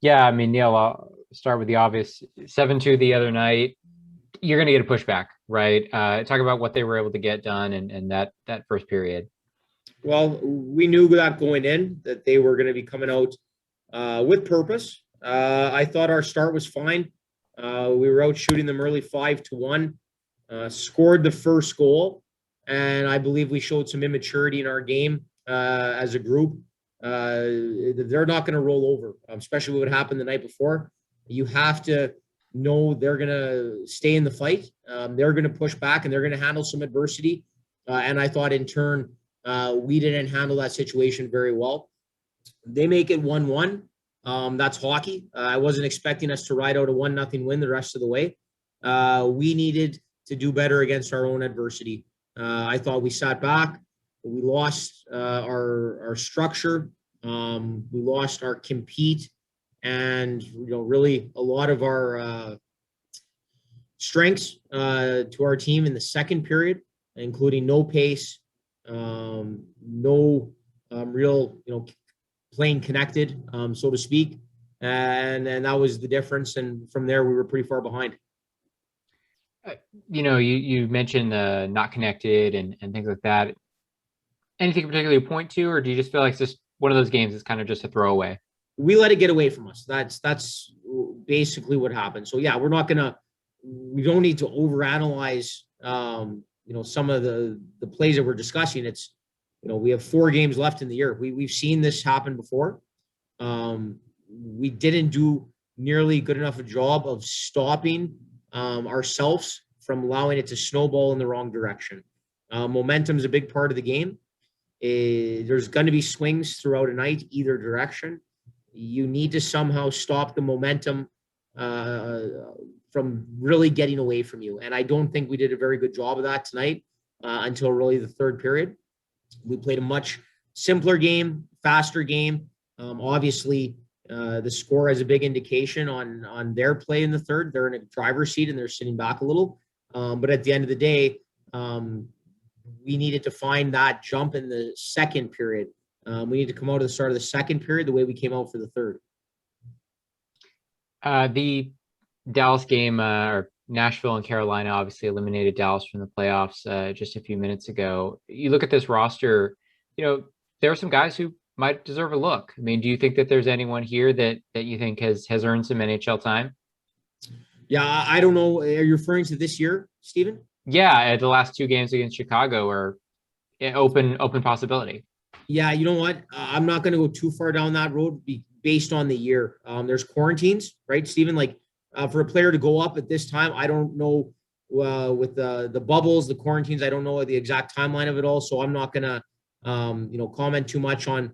Yeah, I mean, Neil, I'll start with the obvious. 7-2 the other night. You're going to get a pushback, right? Talk about what they were able to get done and that first period. Well, we knew that going in that they were going to be coming out with purpose. I thought our start was fine. We were out shooting them early 5-1, scored the first goal, and I believe we showed some immaturity in our game as a group. They're not going to roll over, especially what happened the night before. You have to know they're going to stay in the fight. They're going to push back and they're going to handle some adversity. And I thought in turn, we didn't handle that situation very well. They make it 1-1. That's hockey. I wasn't expecting us to ride out a 1-0 win the rest of the way. We needed to do better against our own adversity. I thought we sat back. We lost our structure. We lost our compete, and really a lot of our strengths to our team in the second period, including no pace, no real playing connected, so to speak, and that was the difference. And from there, we were pretty far behind. You mentioned not connected and things like that. Anything particularly to point to, or do you just feel like it's just one of those games that's kind of just a throwaway? We let it get away from us. That's basically what happened. So yeah, we don't need to overanalyze some of the plays that we're discussing. It's we have 4 games left in the year. We've seen this happen before. We didn't do nearly good enough a job of stopping ourselves from allowing it to snowball in the wrong direction. Momentum is a big part of the game. There's going to be swings throughout a night, either direction. You need to somehow stop the momentum from really getting away from you. And I don't think we did a very good job of that tonight until really the third period. We played a much simpler game, faster game. Obviously, the score has a big indication on their play in the third. They're in a driver's seat and they're sitting back a little. But at the end of the day, we needed to find that jump in the second period. We need to come out at the start of the second period the way we came out for the third. The Dallas game, or Nashville and Carolina obviously eliminated Dallas from the playoffs just a few minutes ago. You look at this roster, there are some guys who might deserve a look. I mean, do you think that there's anyone here that you think has earned some NHL time? Yeah, I don't know. Are you referring to this year, Stephen? Yeah, the last 2 games against Chicago are open possibility. Yeah, you know what? I'm not going to go too far down that road based on the year. There's quarantines, right, Stephen? Like for a player to go up at this time, I don't know with the bubbles, the quarantines. I don't know the exact timeline of it all, so I'm not going to comment too much on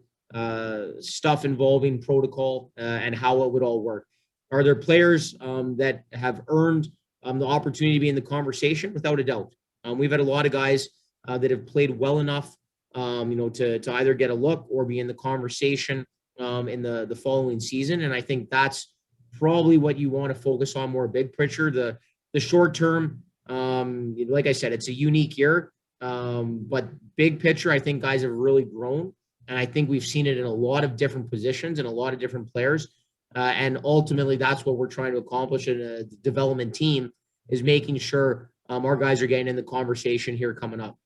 stuff involving protocol and how it would all work. Are there players that have earned the opportunity to be in the conversation? Without a doubt. We've had a lot of guys that have played well enough to either get a look or be in the conversation in the following season. And I think that's probably what you want to focus on more big picture. The short term, like I said, it's a unique year. But big picture, I think guys have really grown. And I think we've seen it in a lot of different positions and a lot of different players. And ultimately, that's what we're trying to accomplish in a development team is making sure our guys are getting in the conversation here coming up.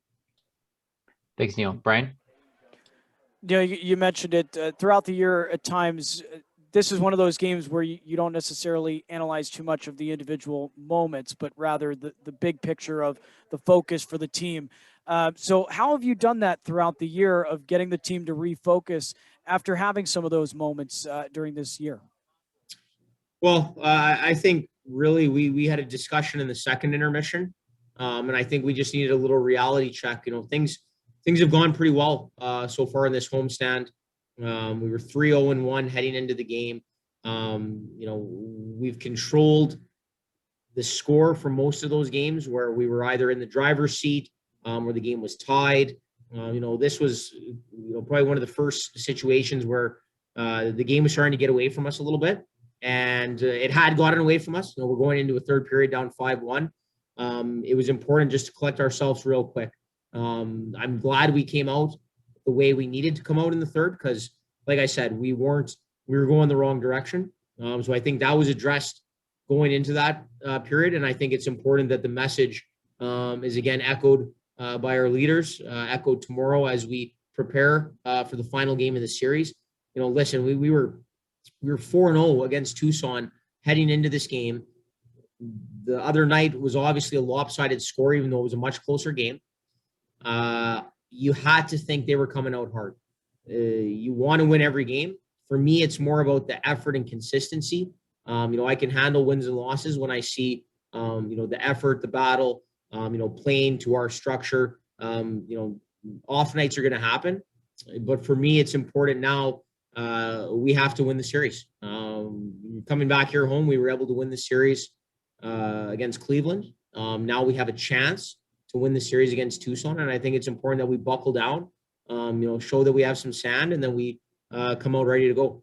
Thanks, Neil. Brian? You mentioned it throughout the year at times. This is one of those games where you don't necessarily analyze too much of the individual moments, but rather the big picture of the focus for the team. So how have you done that throughout the year of getting the team to refocus after having some of those moments during this year? Well, I think really we had a discussion in the second intermission, and I think we just needed a little reality check. Things have gone pretty well so far in this homestand. We were 3-0-1 heading into the game. We've controlled the score for most of those games where we were either in the driver's seat or the game was tied. This was probably one of the first situations where the game was starting to get away from us a little bit. And it had gotten away from us. We're going into a third period down 5-1. It was important just to collect ourselves real quick. I'm glad we came out the way we needed to come out in the third because, like I said, we were going the wrong direction. So I think that was addressed going into that period. And I think it's important that the message is again echoed by our leaders, echoed tomorrow as we prepare for the final game of the series. Listen, we were 4-0 against Tucson heading into this game. The other night was obviously a lopsided score, even though it was a much closer game. You had to think they were coming out hard. You want to win every game. For me, it's more about the effort and consistency. I can handle wins and losses when I see, the effort, the battle, playing to our structure. Off nights are going to happen. But for me, it's important now. We have to win the series. Coming back here home, we were able to win the series against Cleveland. Now we have a chance to win the series against Tucson. And I think it's important that we buckle down, show that we have some sand, and then we come out ready to go.